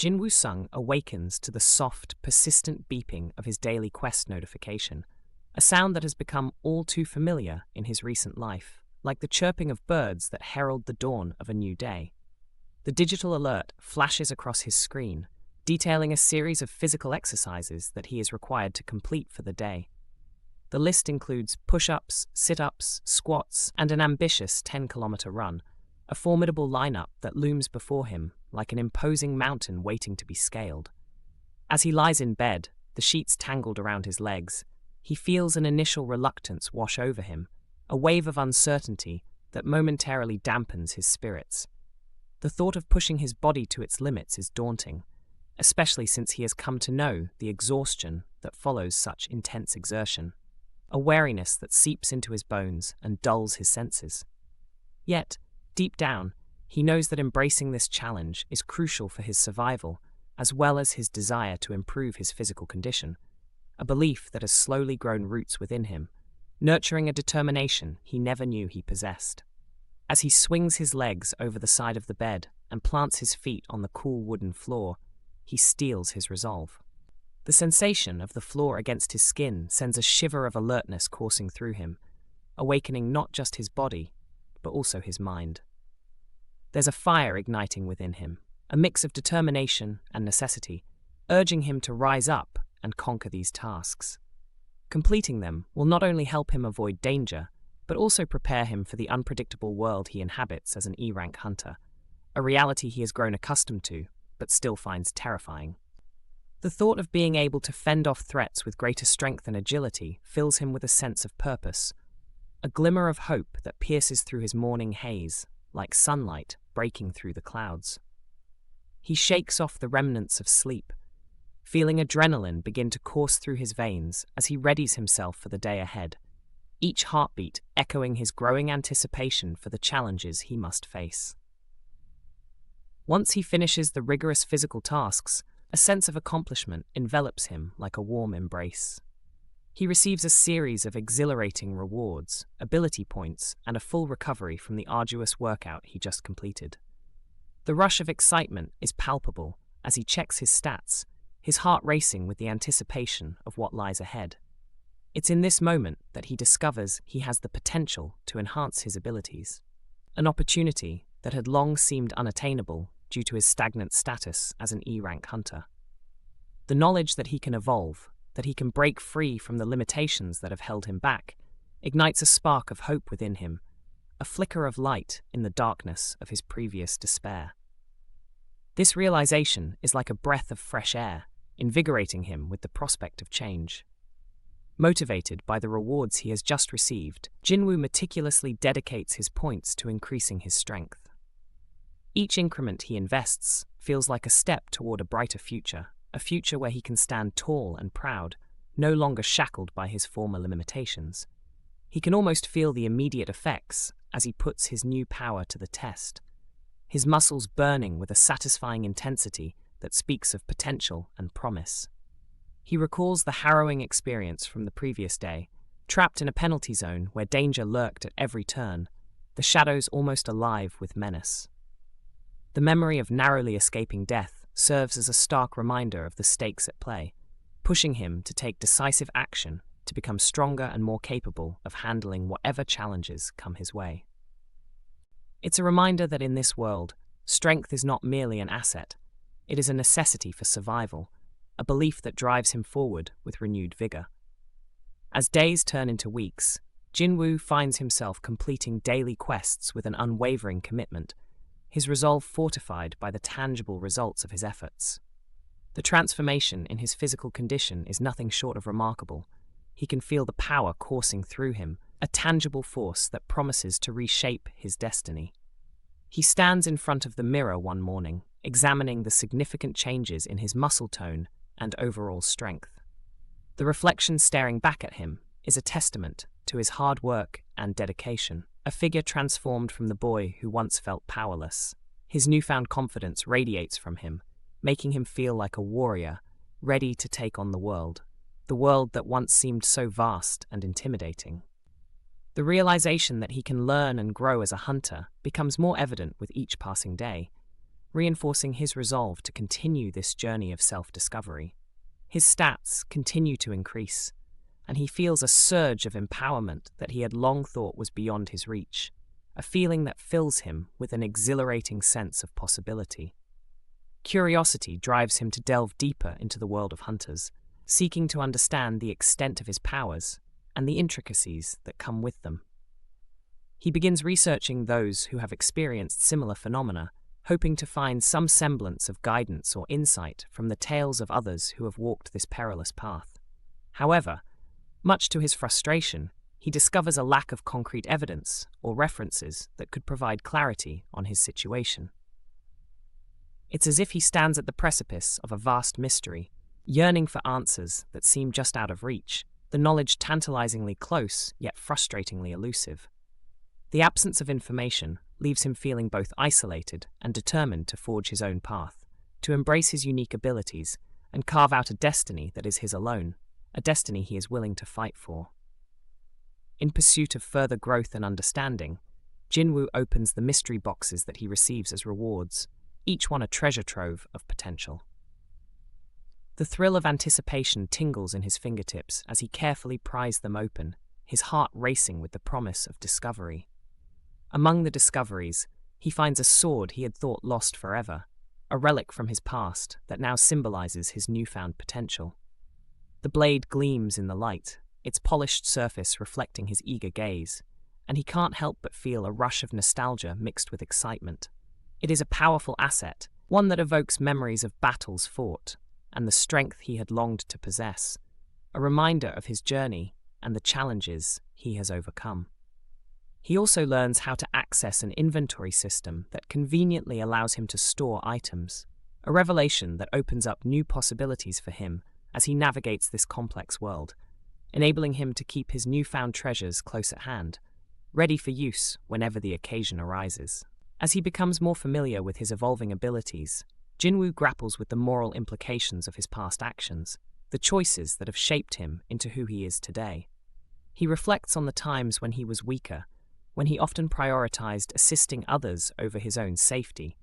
Jinwoo Sung awakens to the soft, persistent beeping of his daily quest notification, a sound that has become all too familiar in his recent life, like the chirping of birds that herald the dawn of a new day. The digital alert flashes across his screen, detailing a series of physical exercises that he is required to complete for the day. The list includes push-ups, sit-ups, squats, and an ambitious 10-kilometer run, a formidable lineup that looms before him like an imposing mountain waiting to be scaled. As he lies in bed, the sheets tangled around his legs, he feels an initial reluctance wash over him, a wave of uncertainty that momentarily dampens his spirits. The thought of pushing his body to its limits is daunting, especially since he has come to know the exhaustion that follows such intense exertion, a weariness that seeps into his bones and dulls his senses. Yet, deep down, he knows that embracing this challenge is crucial for his survival, as well as his desire to improve his physical condition, a belief that has slowly grown roots within him, nurturing a determination he never knew he possessed. As he swings his legs over the side of the bed and plants his feet on the cool wooden floor, he steels his resolve. The sensation of the floor against his skin sends a shiver of alertness coursing through him, awakening not just his body, but also his mind. There's a fire igniting within him, a mix of determination and necessity, urging him to rise up and conquer these tasks. Completing them will not only help him avoid danger, but also prepare him for the unpredictable world he inhabits as an E-rank hunter, a reality he has grown accustomed to, but still finds terrifying. The thought of being able to fend off threats with greater strength and agility fills him with a sense of purpose, a glimmer of hope that pierces through his morning haze, like sunlight breaking through the clouds. He shakes off the remnants of sleep, feeling adrenaline begin to course through his veins as he readies himself for the day ahead, each heartbeat echoing his growing anticipation for the challenges he must face. Once he finishes the rigorous physical tasks, a sense of accomplishment envelops him like a warm embrace. He receives a series of exhilarating rewards, ability points, and a full recovery from the arduous workout he just completed. The rush of excitement is palpable as he checks his stats, his heart racing with the anticipation of what lies ahead. It's in this moment that he discovers he has the potential to enhance his abilities, an opportunity that had long seemed unattainable due to his stagnant status as an E-rank hunter. The knowledge that he can evolve, that he can break free from the limitations that have held him back, ignites a spark of hope within him, a flicker of light in the darkness of his previous despair. This realization is like a breath of fresh air, invigorating him with the prospect of change. Motivated by the rewards he has just received, Jinwoo meticulously dedicates his points to increasing his strength. Each increment he invests feels like a step toward a brighter future, a future where he can stand tall and proud, no longer shackled by his former limitations. He can almost feel the immediate effects as he puts his new power to the test, his muscles burning with a satisfying intensity that speaks of potential and promise. He recalls the harrowing experience from the previous day, trapped in a penalty zone where danger lurked at every turn, the shadows almost alive with menace. The memory of narrowly escaping death serves as a stark reminder of the stakes at play, pushing him to take decisive action to become stronger and more capable of handling whatever challenges come his way. It's a reminder that in this world, strength is not merely an asset, it is a necessity for survival, a belief that drives him forward with renewed vigor. As days turn into weeks, Jinwoo finds himself completing daily quests with an unwavering commitment, his resolve fortified by the tangible results of his efforts. The transformation in his physical condition is nothing short of remarkable. He can feel the power coursing through him, a tangible force that promises to reshape his destiny. He stands in front of the mirror one morning, examining the significant changes in his muscle tone and overall strength. The reflection staring back at him is a testament to his hard work and dedication, a figure transformed from the boy who once felt powerless. His newfound confidence radiates from him, making him feel like a warrior, ready to take on the world that once seemed so vast and intimidating. The realization that he can learn and grow as a hunter becomes more evident with each passing day, reinforcing his resolve to continue this journey of self-discovery. His stats continue to increase, and he feels a surge of empowerment that he had long thought was beyond his reach, a feeling that fills him with an exhilarating sense of possibility. Curiosity drives him to delve deeper into the world of hunters, seeking to understand the extent of his powers and the intricacies that come with them. He begins researching those who have experienced similar phenomena, hoping to find some semblance of guidance or insight from the tales of others who have walked this perilous path. However, much to his frustration, he discovers a lack of concrete evidence or references that could provide clarity on his situation. It's as if he stands at the precipice of a vast mystery, yearning for answers that seem just out of reach, the knowledge tantalizingly close yet frustratingly elusive. The absence of information leaves him feeling both isolated and determined to forge his own path, to embrace his unique abilities and carve out a destiny that is his alone, a destiny he is willing to fight for. In pursuit of further growth and understanding, Jinwoo opens the mystery boxes that he receives as rewards, each one a treasure trove of potential. The thrill of anticipation tingles in his fingertips as he carefully pries them open, his heart racing with the promise of discovery. Among the discoveries, he finds a sword he had thought lost forever, a relic from his past that now symbolizes his newfound potential. The blade gleams in the light, its polished surface reflecting his eager gaze, and he can't help but feel a rush of nostalgia mixed with excitement. It is a powerful asset, one that evokes memories of battles fought and the strength he had longed to possess, a reminder of his journey and the challenges he has overcome. He also learns how to access an inventory system that conveniently allows him to store items, a revelation that opens up new possibilities for him as he navigates this complex world, enabling him to keep his newfound treasures close at hand, ready for use whenever the occasion arises. As he becomes more familiar with his evolving abilities, Jinwoo grapples with the moral implications of his past actions, the choices that have shaped him into who he is today. He reflects on the times when he was weaker, when he often prioritized assisting others over his own safety,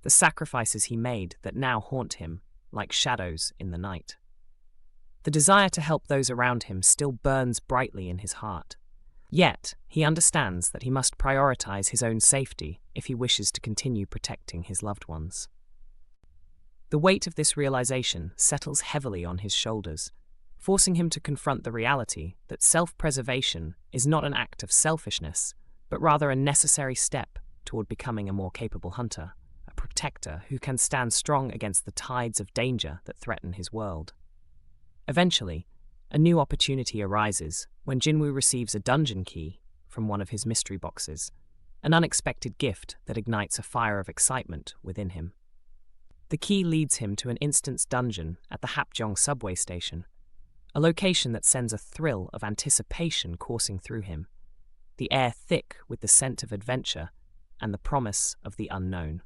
the sacrifices he made that now haunt him like shadows in the night. The desire to help those around him still burns brightly in his heart. Yet, he understands that he must prioritize his own safety if he wishes to continue protecting his loved ones. The weight of this realization settles heavily on his shoulders, forcing him to confront the reality that self-preservation is not an act of selfishness, but rather a necessary step toward becoming a more capable hunter, a protector who can stand strong against the tides of danger that threaten his world. Eventually, a new opportunity arises when Jinwoo receives a dungeon key from one of his mystery boxes, an unexpected gift that ignites a fire of excitement within him. The key leads him to an instance dungeon at the Hapjeong subway station, a location that sends a thrill of anticipation coursing through him, the air thick with the scent of adventure and the promise of the unknown.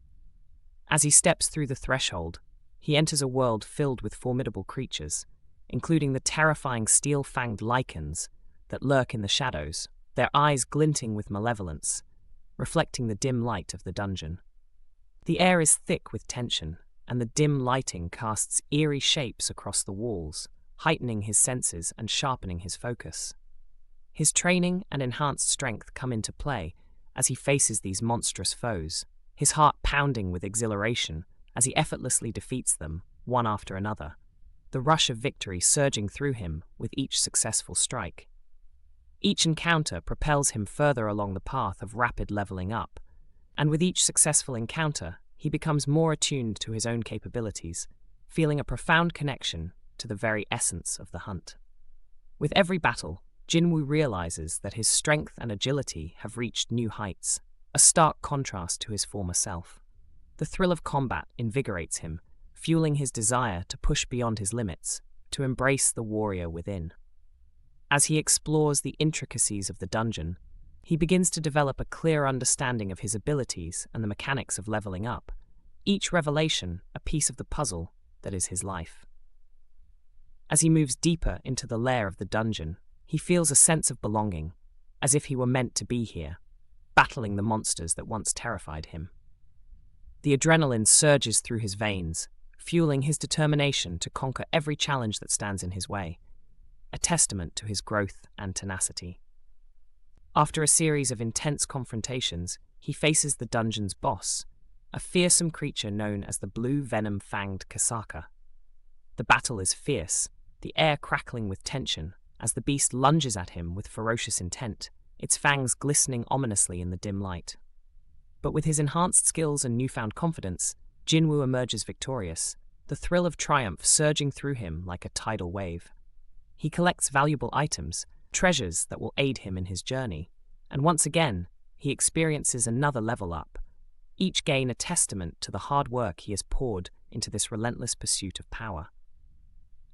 As he steps through the threshold, he enters a world filled with formidable creatures, including the terrifying steel-fanged lichens that lurk in the shadows, their eyes glinting with malevolence, reflecting the dim light of the dungeon. The air is thick with tension, and the dim lighting casts eerie shapes across the walls, heightening his senses and sharpening his focus. His training and enhanced strength come into play as he faces these monstrous foes, his heart pounding with exhilaration as he effortlessly defeats them, one after another, the rush of victory surging through him with each successful strike. Each encounter propels him further along the path of rapid leveling up, and with each successful encounter, he becomes more attuned to his own capabilities, feeling a profound connection to the very essence of the hunt. With every battle, Jinwoo realizes that his strength and agility have reached new heights, a stark contrast to his former self. The thrill of combat invigorates him, fueling his desire to push beyond his limits, to embrace the warrior within. As he explores the intricacies of the dungeon, he begins to develop a clear understanding of his abilities and the mechanics of leveling up, each revelation a piece of the puzzle that is his life. As he moves deeper into the lair of the dungeon, he feels a sense of belonging, as if he were meant to be here, battling the monsters that once terrified him. The adrenaline surges through his veins, fueling his determination to conquer every challenge that stands in his way, a testament to his growth and tenacity. After a series of intense confrontations, he faces the dungeon's boss, a fearsome creature known as the blue venom-fanged Kasaka. The battle is fierce, the air crackling with tension as the beast lunges at him with ferocious intent, its fangs glistening ominously in the dim light. But with his enhanced skills and newfound confidence, Jinwoo emerges victorious, the thrill of triumph surging through him like a tidal wave. He collects valuable items, treasures that will aid him in his journey, and once again, he experiences another level up, each gain a testament to the hard work he has poured into this relentless pursuit of power.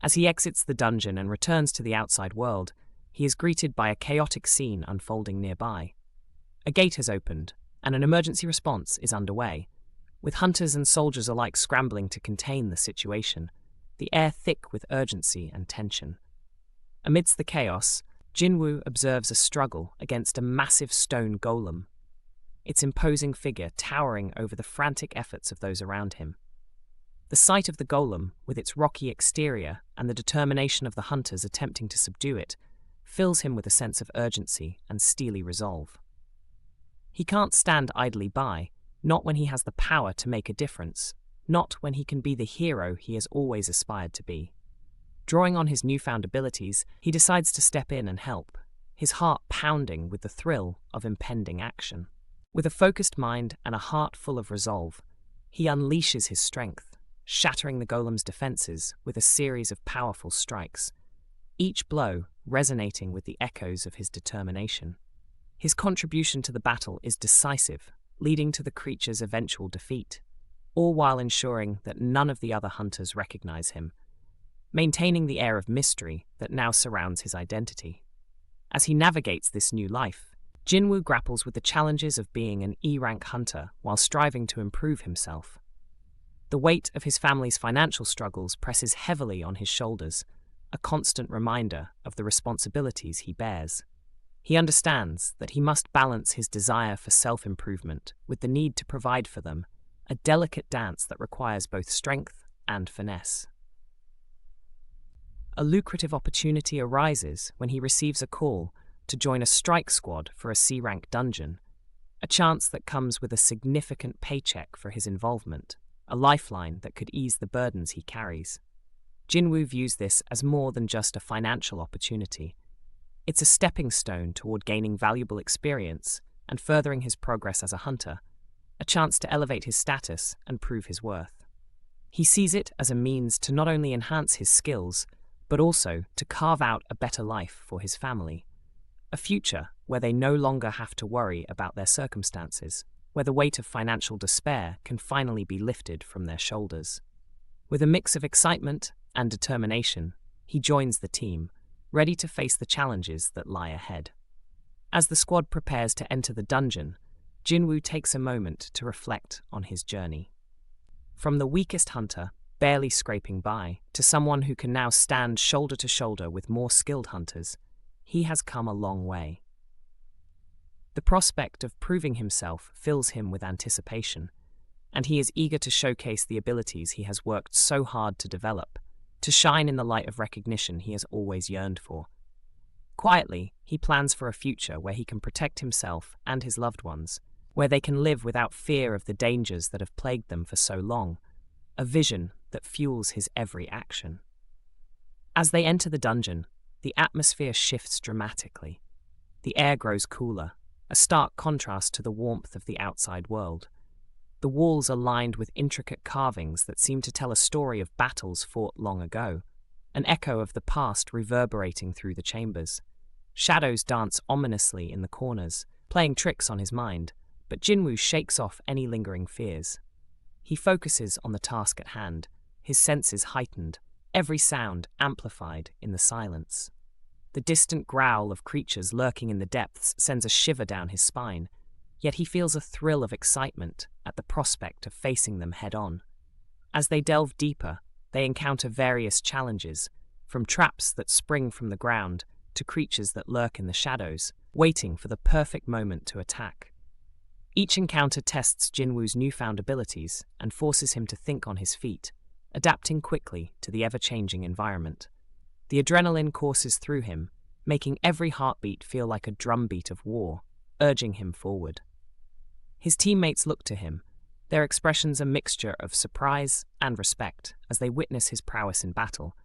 As he exits the dungeon and returns to the outside world, he is greeted by a chaotic scene unfolding nearby. A gate has opened, and an emergency response is underway, with hunters and soldiers alike scrambling to contain the situation, the air thick with urgency and tension. Amidst the chaos, Jinwoo observes a struggle against a massive stone golem, its imposing figure towering over the frantic efforts of those around him. The sight of the golem, with its rocky exterior and the determination of the hunters attempting to subdue it, fills him with a sense of urgency and steely resolve. He can't stand idly by, not when he has the power to make a difference, not when he can be the hero he has always aspired to be. Drawing on his newfound abilities, he decides to step in and help, his heart pounding with the thrill of impending action. With a focused mind and a heart full of resolve, he unleashes his strength, shattering the golem's defenses with a series of powerful strikes, each blow resonating with the echoes of his determination. His contribution to the battle is decisive, leading to the creature's eventual defeat, all while ensuring that none of the other hunters recognize him, maintaining the air of mystery that now surrounds his identity. As he navigates this new life, Jinwoo grapples with the challenges of being an E-rank hunter while striving to improve himself. The weight of his family's financial struggles presses heavily on his shoulders, a constant reminder of the responsibilities he bears. He understands that he must balance his desire for self-improvement with the need to provide for them, a delicate dance that requires both strength and finesse. A lucrative opportunity arises when he receives a call to join a strike squad for a C-rank dungeon, a chance that comes with a significant paycheck for his involvement, a lifeline that could ease the burdens he carries. Jinwoo views this as more than just a financial opportunity. It's a stepping stone toward gaining valuable experience and furthering his progress as a hunter, a chance to elevate his status and prove his worth. He sees it as a means to not only enhance his skills, but also to carve out a better life for his family, a future where they no longer have to worry about their circumstances, where the weight of financial despair can finally be lifted from their shoulders. With a mix of excitement and determination, he joins the team, ready to face the challenges that lie ahead. As the squad prepares to enter the dungeon, Jinwoo takes a moment to reflect on his journey. From the weakest hunter, barely scraping by, to someone who can now stand shoulder to shoulder with more skilled hunters, he has come a long way. The prospect of proving himself fills him with anticipation, and he is eager to showcase the abilities he has worked so hard to develop, to shine in the light of recognition he has always yearned for. Quietly, he plans for a future where he can protect himself and his loved ones, where they can live without fear of the dangers that have plagued them for so long, a vision that fuels his every action. As they enter the dungeon, the atmosphere shifts dramatically. The air grows cooler, a stark contrast to the warmth of the outside world. The walls are lined with intricate carvings that seem to tell a story of battles fought long ago, an echo of the past reverberating through the chambers. Shadows dance ominously in the corners, playing tricks on his mind, but Jinwoo shakes off any lingering fears. He focuses on the task at hand, his senses heightened, every sound amplified in the silence. The distant growl of creatures lurking in the depths sends a shiver down his spine, yet he feels a thrill of excitement at the prospect of facing them head-on. As they delve deeper, they encounter various challenges, from traps that spring from the ground to creatures that lurk in the shadows, waiting for the perfect moment to attack. Each encounter tests Jinwoo's newfound abilities and forces him to think on his feet, adapting quickly to the ever-changing environment. The adrenaline courses through him, making every heartbeat feel like a drumbeat of war, urging him forward. His teammates look to him, their expressions a mixture of surprise and respect as they witness his prowess in battle.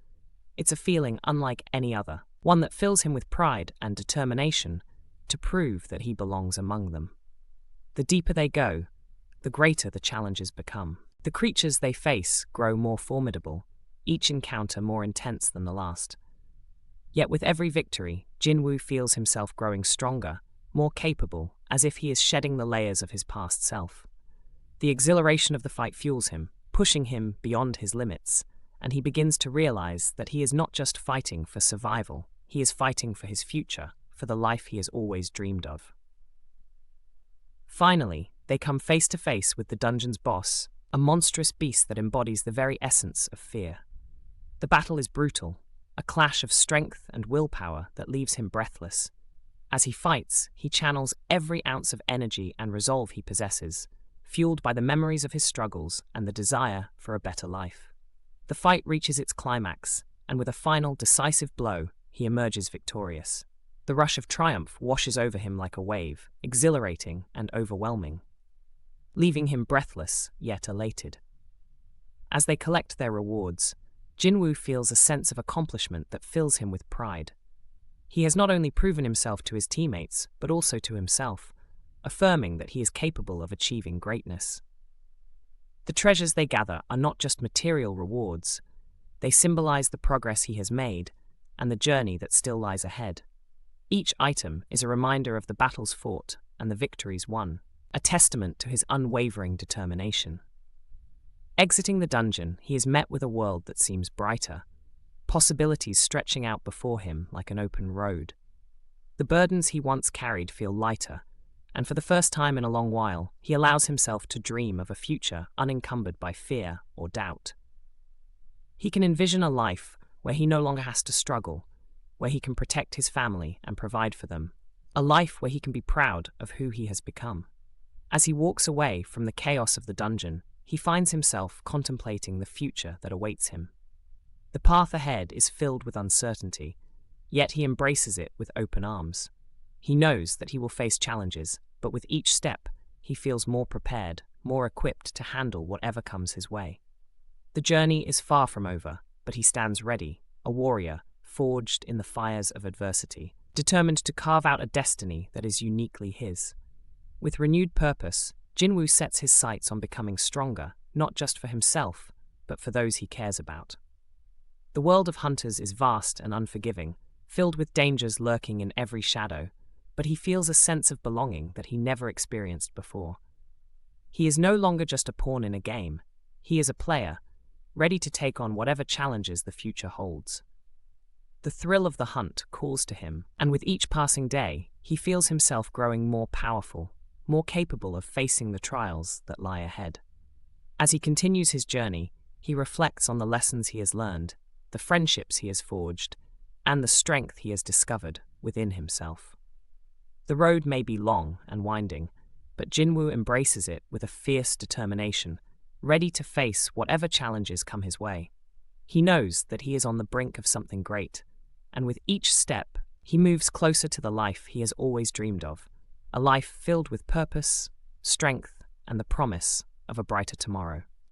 It's a feeling unlike any other, one that fills him with pride and determination to prove that he belongs among them. The deeper they go, the greater the challenges become. The creatures they face grow more formidable, each encounter more intense than the last. Yet with every victory, Jinwoo feels himself growing stronger, more capable, as if he is shedding the layers of his past self. The exhilaration of the fight fuels him, pushing him beyond his limits, and he begins to realize that he is not just fighting for survival, he is fighting for his future, for the life he has always dreamed of. Finally, they come face to face with the dungeon's boss, a monstrous beast that embodies the very essence of fear. The battle is brutal, a clash of strength and willpower that leaves him breathless. As he fights, he channels every ounce of energy and resolve he possesses, fueled by the memories of his struggles and the desire for a better life. The fight reaches its climax, and with a final decisive blow, he emerges victorious. The rush of triumph washes over him like a wave, exhilarating and overwhelming, leaving him breathless yet elated. As they collect their rewards, Jinwoo feels a sense of accomplishment that fills him with pride. He has not only proven himself to his teammates, but also to himself, affirming that he is capable of achieving greatness. The treasures they gather are not just material rewards, they symbolize the progress he has made and the journey that still lies ahead. Each item is a reminder of the battles fought and the victories won, a testament to his unwavering determination. Exiting the dungeon, he is met with a world that seems brighter, possibilities stretching out before him like an open road. The burdens he once carried feel lighter, and for the first time in a long while, he allows himself to dream of a future unencumbered by fear or doubt. He can envision a life where he no longer has to struggle, where he can protect his family and provide for them, a life where he can be proud of who he has become. As he walks away from the chaos of the dungeon, he finds himself contemplating the future that awaits him. The path ahead is filled with uncertainty, yet he embraces it with open arms. He knows that he will face challenges, but with each step, he feels more prepared, more equipped to handle whatever comes his way. The journey is far from over, but he stands ready, a warrior, forged in the fires of adversity, determined to carve out a destiny that is uniquely his. With renewed purpose, Jinwoo sets his sights on becoming stronger, not just for himself, but for those he cares about. The world of hunters is vast and unforgiving, filled with dangers lurking in every shadow, but he feels a sense of belonging that he never experienced before. He is no longer just a pawn in a game, he is a player, ready to take on whatever challenges the future holds. The thrill of the hunt calls to him, and with each passing day, he feels himself growing more powerful, more capable of facing the trials that lie ahead. As he continues his journey, he reflects on the lessons he has learned, the friendships he has forged, and the strength he has discovered within himself. The road may be long and winding, but Jinwoo embraces it with a fierce determination, ready to face whatever challenges come his way. He knows that he is on the brink of something great, and with each step, he moves closer to the life he has always dreamed of, a life filled with purpose, strength, and the promise of a brighter tomorrow.